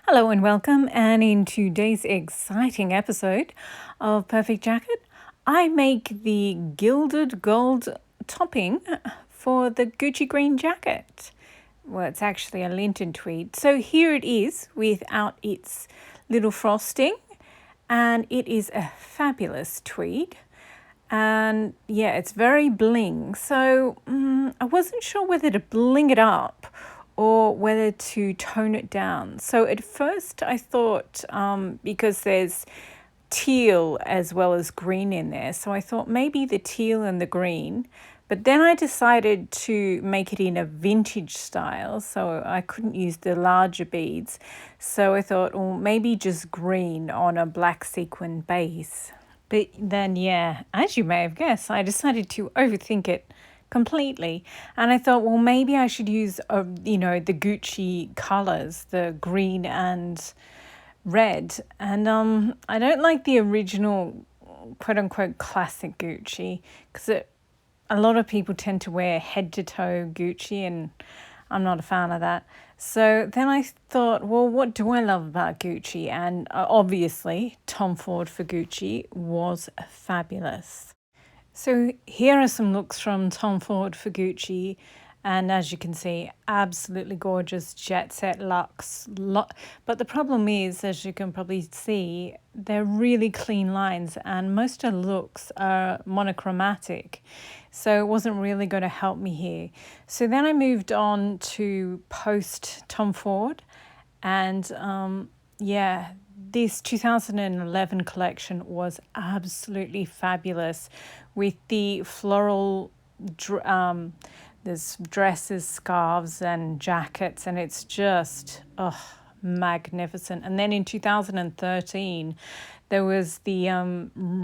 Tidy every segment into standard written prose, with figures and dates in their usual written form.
Hello and welcome, and in today's exciting episode of Perfect Jacket, I make the gilded gold topping for the Gucci green jacket. Well, it's actually a Linton tweed. So here it is without its little frosting, and it is a fabulous tweed. And yeah, it's very bling. So I wasn't sure whether to bling it up or whether to tone it down. So at first I thought, because there's teal as well as green in there, so I thought maybe the teal and the green. But then I decided to make it in a vintage style, so I couldn't use the larger beads. So I thought, well, maybe just green on a black sequin base. But then, yeah, as you may have guessed, I decided to overthink it completely. And I thought, well, maybe I should use, the Gucci colors, the green and red. And I don't like the original, quote unquote, classic Gucci because a lot of people tend to wear head to toe Gucci, and I'm not a fan of that. So then I thought, well, what do I love about Gucci? And obviously, Tom Ford for Gucci was fabulous. So here are some looks from Tom Ford for Gucci. And as you can see, absolutely gorgeous jet set looks. But the problem is, as you can probably see, they're really clean lines and most of the looks are monochromatic. So it wasn't really going to help me here. So then I moved on to post Tom Ford. And this 2011 collection was absolutely fabulous with the floral there's dresses, scarves and jackets, and it's just magnificent. And then in 2013 there was the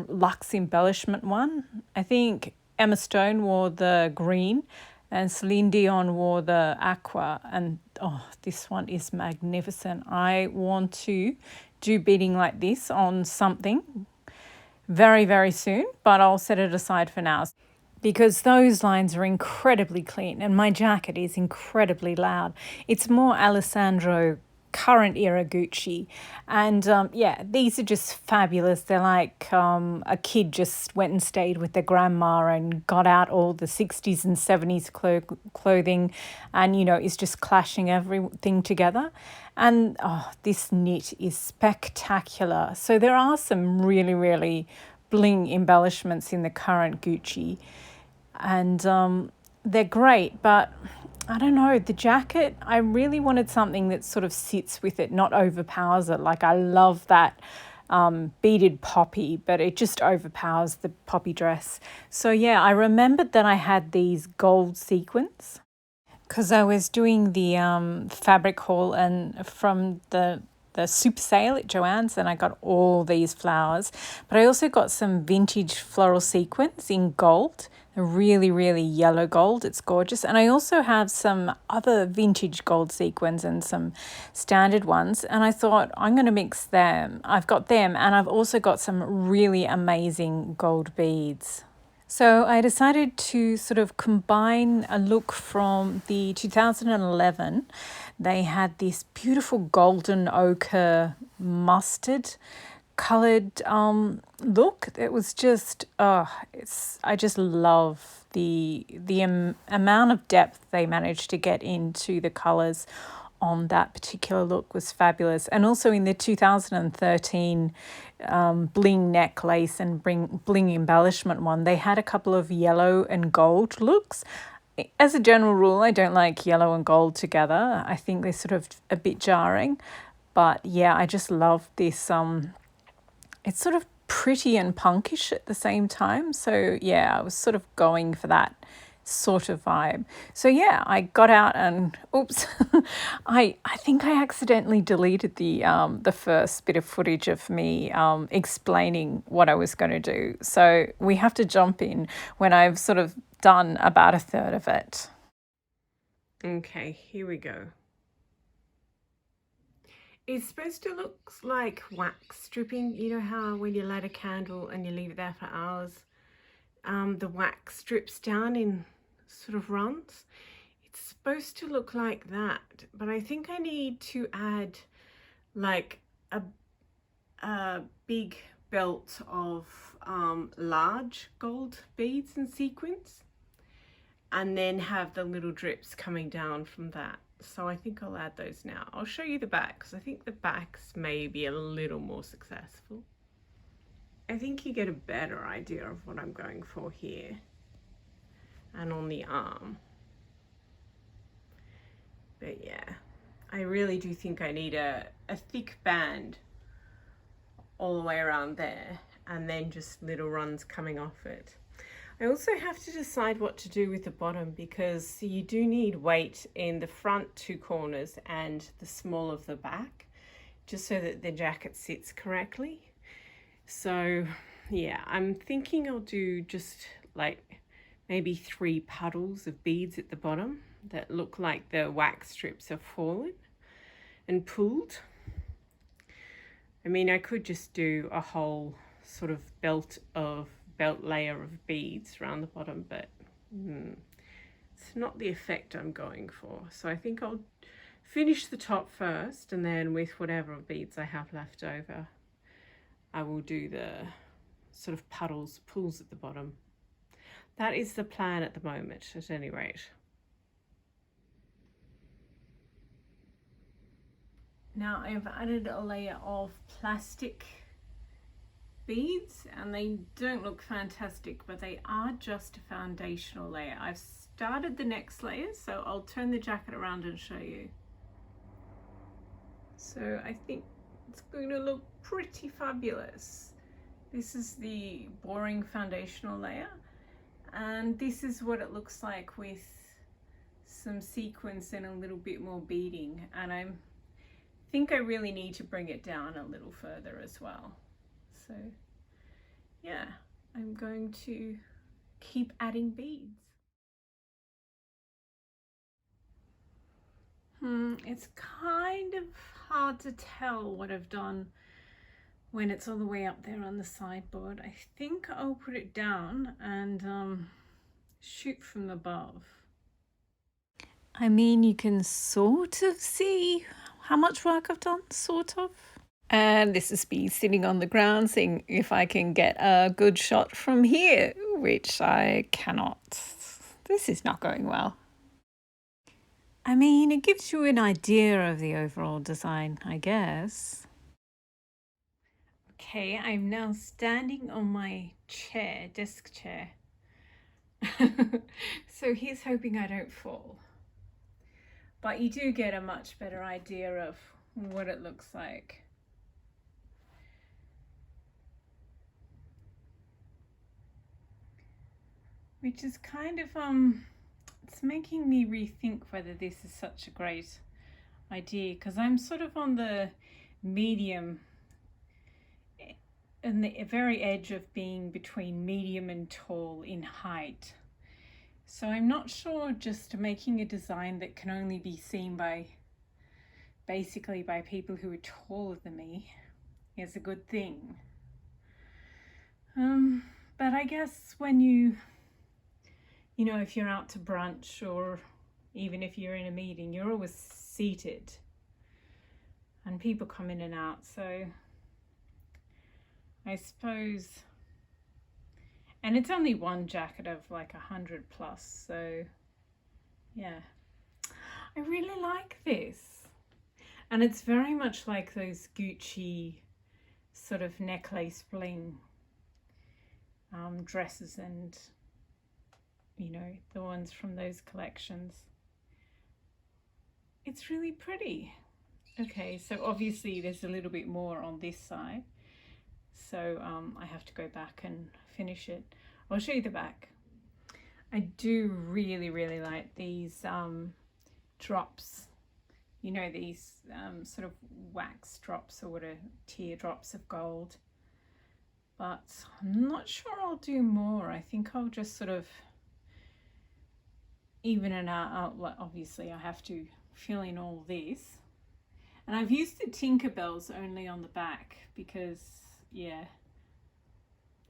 luxe embellishment one. I think Emma Stone wore the green and Celine Dion wore the aqua, and this one is magnificent. I want to do beading like this on something very, very soon, but I'll set it aside for now because those lines are incredibly clean and my jacket is incredibly loud. It's more Alessandro current era Gucci, and these are just fabulous. They're like a kid just went and stayed with their grandma and got out all the 60s and 70s clothing, and is just clashing everything together. And this knit is spectacular. So there are some really, really bling embellishments in the current Gucci, and they're great, but I don't know, the jacket, I really wanted something that sort of sits with it, not overpowers it. Like, I love that beaded poppy, but it just overpowers the poppy dress. So yeah, I remembered that I had these gold sequins because I was doing the fabric haul and from the super sale at Joann's, and I got all these flowers. But I also got some vintage floral sequins in gold, a really, really yellow gold. It's gorgeous. And I also have some other vintage gold sequins and some standard ones. And I thought, I'm going to mix them. I've got them, and I've also got some really amazing gold beads. So I decided to sort of combine a look from the 2011. They had this beautiful golden ochre mustard coloured look. It was just I just love the amount of depth they managed to get into the colours on that particular look was fabulous. And also in the 2013 bling necklace and bling embellishment one, they had a couple of yellow and gold looks. As a general rule, I don't like yellow and gold together. I think they're sort of a bit jarring. But yeah, I just love this. It's sort of pretty and punkish at the same time. So yeah, I was sort of going for that sort of vibe. So yeah, I got out and oops, I think I accidentally deleted the first bit of footage of me explaining what I was going to do. So we have to jump in when I've sort of done about a third of it. Okay, here we go. It's supposed to look like wax stripping. You know how when you light a candle and you leave it there for hours, the wax strips down in sort of runs? It's supposed to look like that, but I think I need to add like a big belt of large gold beads and sequins, and then have the little drips coming down from that. So I think I'll add those now. I'll show you the back because I think the backs may be a little more successful. I think you get a better idea of what I'm going for here and on the arm. But yeah, I really do think I need a thick band all the way around there and then just little runs coming off it. I also have to decide what to do with the bottom because you do need weight in the front two corners and the small of the back, just so that the jacket sits correctly. So yeah, I'm thinking I'll do just like maybe 3 puddles of beads at the bottom that look like the wax strips have fallen and pulled. I mean, I could just do a whole sort of belt layer of beads around the bottom, but it's not the effect I'm going for. So I think I'll finish the top first, and then with whatever beads I have left over, I will do the sort of pulls at the bottom. That is the plan at the moment, at any rate. Now I've added a layer of plastic beads, and they don't look fantastic, but they are just a foundational layer. I've started the next layer, so I'll turn the jacket around and show you. So I think it's going to look pretty fabulous. This is the boring foundational layer, and this is what it looks like with some sequins and a little bit more beading, and I think I really need to bring it down a little further as well. So yeah, I'm going to keep adding beads. It's kind of hard to tell what I've done when it's all the way up there on the sideboard. I think I'll put it down and shoot from above. I mean, you can sort of see how much work I've done, sort of. And this is me sitting on the ground, seeing if I can get a good shot from here, which I cannot. This is not going well. I mean, it gives you an idea of the overall design, I guess. Okay, I'm now standing on my chair, desk chair. So here's hoping I don't fall. But you do get a much better idea of what it looks like. Which is kind of, it's making me rethink whether this is such a great idea, because I'm sort of on the medium, and the very edge of being between medium and tall in height. So I'm not sure just making a design that can only be seen by, basically by people who are taller than me is a good thing. But I guess when you know, if you're out to brunch or even if you're in a meeting, you're always seated and people come in and out. So I suppose, and it's only one jacket of like 100 plus. So yeah, I really like this. And it's very much like those Gucci sort of necklace bling dresses, and you know, the ones from those collections. It's really pretty. Okay, so obviously there's a little bit more on this side, so I have to go back and finish it. I'll show you the back. I do really like these drops, you know, these sort of wax drops, or what are teardrops of gold, but I'm not sure I'll do more. I think I'll just sort of even it out. Obviously I have to fill in all this, and I've used the Tinkerbells only on the back because yeah,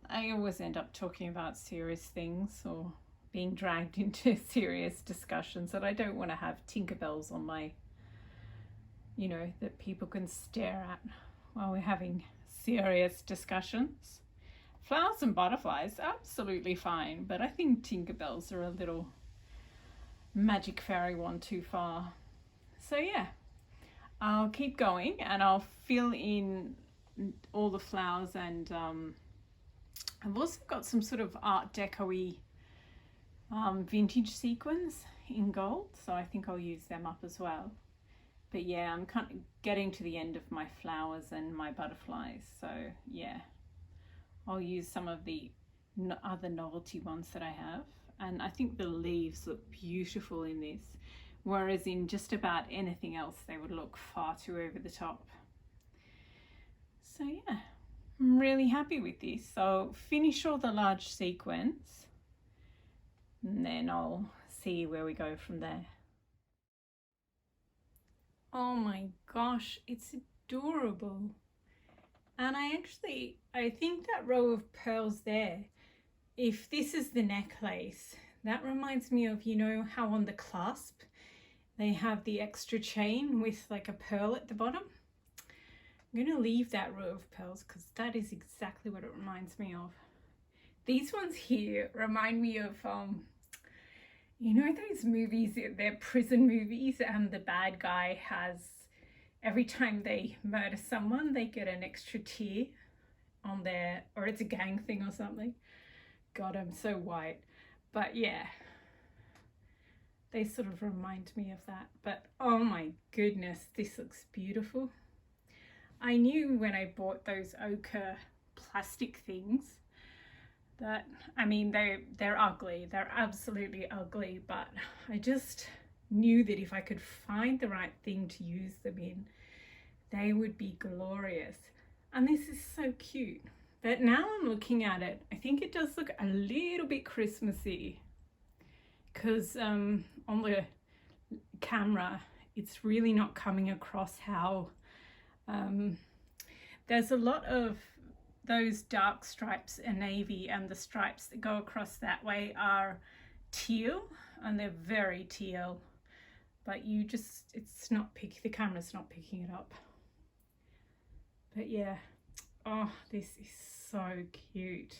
I always end up talking about serious things or being dragged into serious discussions that I don't want to have Tinkerbells on my you know, that people can stare at while we're having serious discussions. Flowers and butterflies, absolutely fine, but I think Tinkerbells are a little magic fairy one too far. So yeah, I'll keep going and I'll fill in all the flowers, and I've also got some sort of Art Deco-y vintage sequins in gold, so I think I'll use them up as well. But yeah, I'm kind of getting to the end of my flowers and my butterflies, so yeah, I'll use some of the other novelty ones that I have. And I think the leaves look beautiful in this, whereas in just about anything else they would look far too over the top. So yeah, I'm really happy with this. So finish all the large sequins and then I'll see where we go from there. Oh my gosh, it's adorable. And I think that row of pearls there, if this is the necklace, that reminds me of, you know, how on the clasp they have the extra chain with like a pearl at the bottom. I'm going to leave that row of pearls because that is exactly what it reminds me of. These ones here remind me of, you know, those movies, they're prison movies, and the bad guy has, every time they murder someone, they get an extra tear on their, or it's a gang thing or something. God, I'm so white. But yeah, they sort of remind me of that. But oh my goodness, this looks beautiful. I knew when I bought those ochre plastic things that, I mean, they're ugly. They're absolutely ugly, but I just knew that if I could find the right thing to use them in, they would be glorious. And this is so cute. But now I'm looking at it, I think it does look a little bit Christmassy, because on the camera it's really not coming across how there's a lot of those dark stripes and navy, and the stripes that go across that way are teal, and they're very teal, but you just, it's not the camera's not picking it up. But yeah, oh, this is so cute.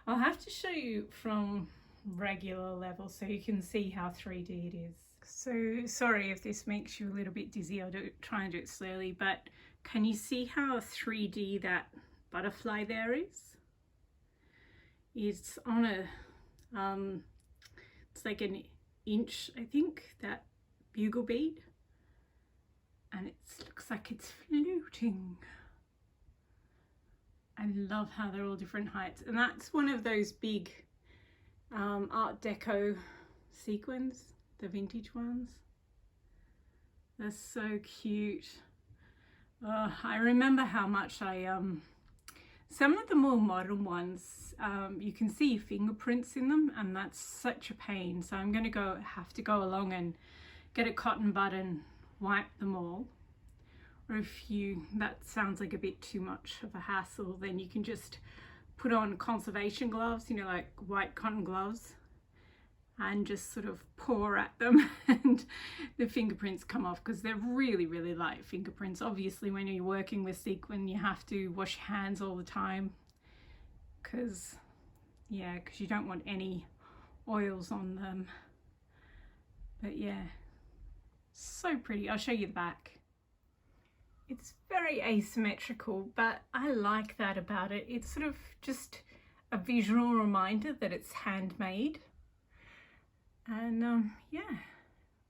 I'll have to show you from regular level so you can see how 3D it is. So sorry if this makes you a little bit dizzy. I'll try and do it slowly, but can you see how 3D that butterfly there is? It's on a it's like an inch, I think, that bugle bead, and it looks like it's floating. I love how they're all different heights, and that's one of those big Art Deco sequins, the vintage ones. They're so cute. I remember how much some of the more modern ones, you can see fingerprints in them, and that's such a pain. So I'm going to have to go along and get a cotton bud and wipe them all. Or if that sounds like a bit too much of a hassle, then you can just put on conservation gloves, you know, like white cotton gloves, and just sort of pour at them and the fingerprints come off, because they're really, really light fingerprints. Obviously, when you're working with sequin, you have to wash your hands all the time, because you don't want any oils on them. But yeah, so pretty. I'll show you the back. It's very asymmetrical, but I like that about it. It's sort of just a visual reminder that it's handmade. And yeah,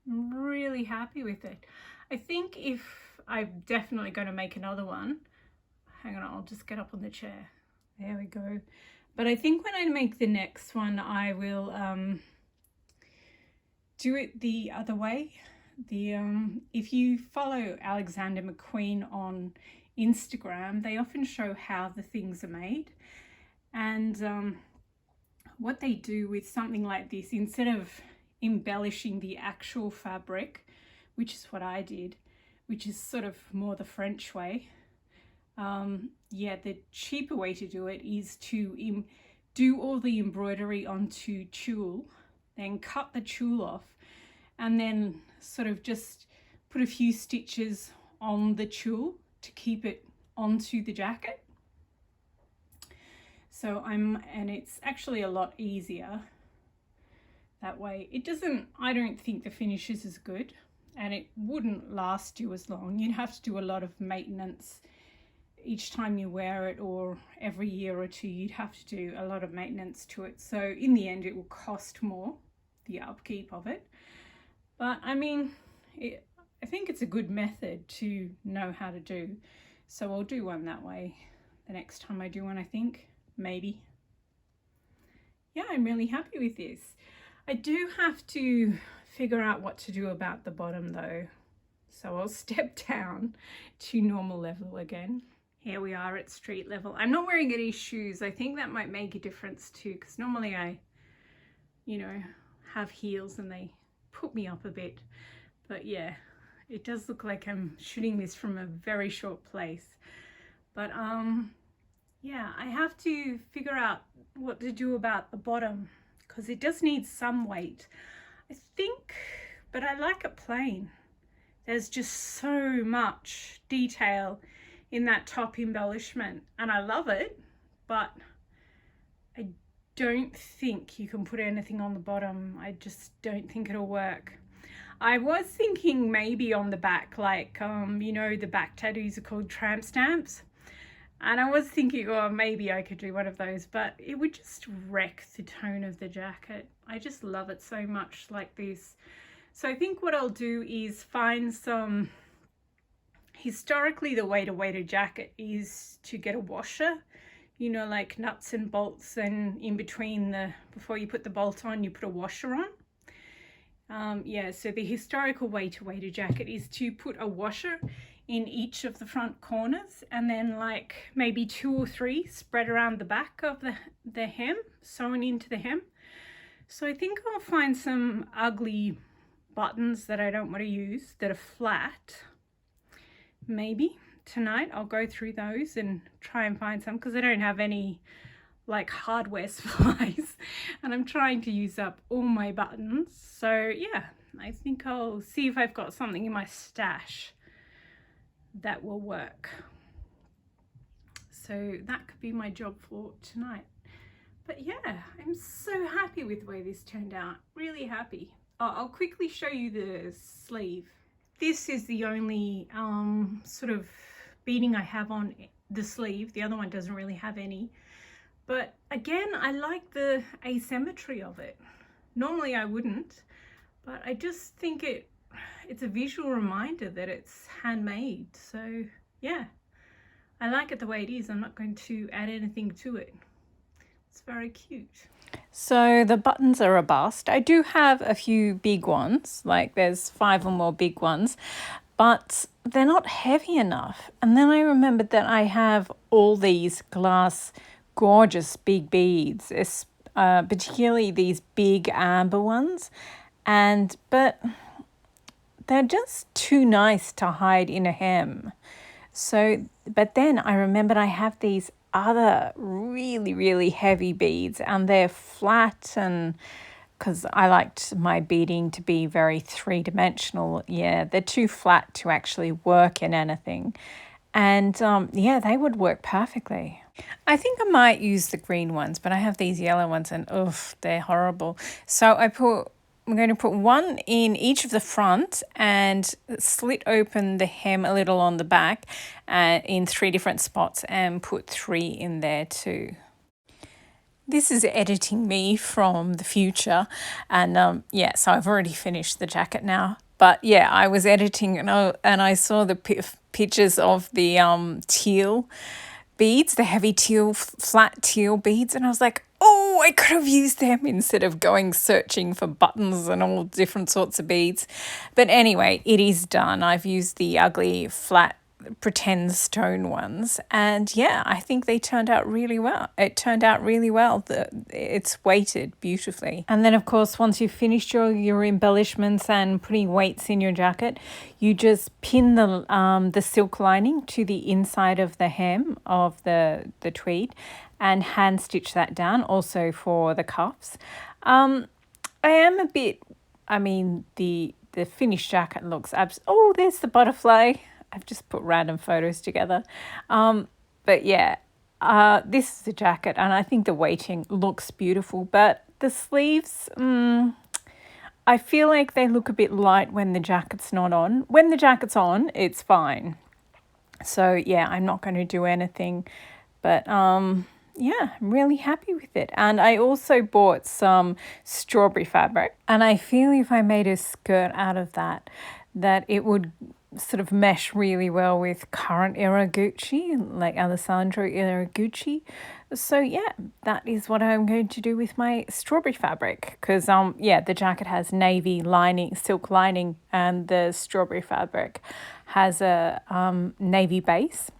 I'm really happy with it. I think I'm definitely going to make another one. Hang on, I'll just get up on the chair. There we go. But I think when I make the next one, I will do it the other way. If you follow Alexander McQueen on Instagram, they often show how the things are made, and what they do with something like this, instead of embellishing the actual fabric, which is what I did, which is sort of more the French way, the cheaper way to do it is to do all the embroidery onto tulle, then cut the tulle off, and then sort of just put a few stitches on the tulle to keep it onto the jacket. So and it's actually a lot easier that way. It doesn't, I don't think the finish is as good, and it wouldn't last you as long. You'd have to do a lot of maintenance each time you wear it, or every year or two you'd have to do a lot of maintenance to it. So in the end it will cost more, the upkeep of it. But I mean, I think it's a good method to know how to do. So I'll do one that way the next time I do one, I think, maybe. Yeah, I'm really happy with this. I do have to figure out what to do about the bottom though. So I'll step down to normal level again. Here we are at street level. I'm not wearing any shoes. I think that might make a difference too, because normally I, you know, have heels and they put me up a bit. But yeah, it does look like I'm shooting this from a very short place. But yeah, I have to figure out what to do about the bottom, because it does need some weight, I think, but I like it plain. There's just so much detail in that top embellishment and I love it, but I don't think you can put anything on the bottom. I just don't think it'll work. I was thinking maybe on the back, like, you know, the back tattoos are called tramp stamps. And I was thinking, oh, maybe I could do one of those, but it would just wreck the tone of the jacket. I just love it so much like this. So I think what I'll do is find some, historically the way to weight a jacket is to get a washer, you know, like nuts and bolts, and in between before you put the bolt on, you put a washer on. Yeah, so the historical way to weight a jacket is to put a washer in each of the front corners, and then like maybe 2 or 3 spread around the back of the hem, sewn into the hem. So I think I'll find some ugly buttons that I don't want to use that are flat. Maybe tonight I'll go through those and try and find some, because I don't have any like hardware supplies and I'm trying to use up all my buttons. So yeah, I think I'll see if I've got something in my stash that will work. So that could be my job for tonight. But yeah, I'm so happy with the way this turned out, really happy. Oh, I'll quickly show you the sleeve. This is the only sort of beading I have on the sleeve. The other one doesn't really have any. But again, I like the asymmetry of it. Normally I wouldn't, but I just think it's a visual reminder that it's handmade. So yeah, I like it the way it is. I'm not going to add anything to it. It's very cute. So the buttons are a bust. I do have a few big ones, like there's 5 or more big ones, but they're not heavy enough. And then I remembered that I have all these glass gorgeous big beads, particularly these big amber ones, but they're just too nice to hide in a hem. So, but then I remembered I have these other really, really heavy beads, and they're flat, and because I liked my beading to be very 3-dimensional, yeah, they're too flat to actually work in anything. And yeah, they would work perfectly. I think I might use the green ones, but I have these yellow ones and oof, they're horrible. So I'm going to put 1 in each of the front and slit open the hem a little on the back in 3 different spots, and put 3 in there too. This is editing me from the future, and yeah, so I've already finished the jacket now. But yeah, I was editing and I saw the pictures of the teal beads, the heavy teal, flat teal beads, and I was like, oh, I could have used them instead of going searching for buttons and all different sorts of beads. But anyway, it is done. I've used the ugly flat pretend stone ones, and yeah, I think they turned out really well. It turned out really well. It's weighted beautifully. And then of course, once you've finished your embellishments and putting weights in your jacket, you just pin the silk lining to the inside of the hem of the tweed and hand stitch that down, also for the cuffs. I am a bit, I mean, the finished jacket looks oh, there's the butterfly. I've just put random photos together. But yeah, this is the jacket, and I think the weighting looks beautiful, but the sleeves, I feel like they look a bit light when the jacket's not on. When the jacket's on, it's fine. So yeah, I'm not going to do anything, but yeah, I'm really happy with it. And I also bought some strawberry fabric, and I feel if I made a skirt out of that, that it would sort of mesh really well with current era Gucci, like Alessandro era Gucci. So yeah, that is what I'm going to do with my strawberry fabric, because yeah, the jacket has navy lining, silk lining, and the strawberry fabric has a navy base.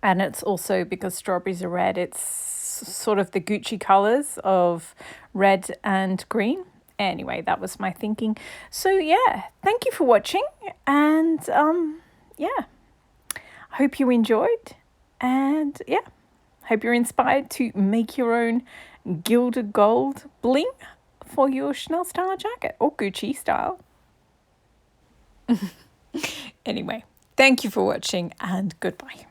And it's also, because strawberries are red, it's sort of the Gucci colors of red and green. Anyway, that was my thinking. So yeah, thank you for watching, and yeah, I hope you enjoyed, and yeah, hope you're inspired to make your own gilded gold bling for your Chanel style jacket, or Gucci style. Anyway, thank you for watching, and goodbye.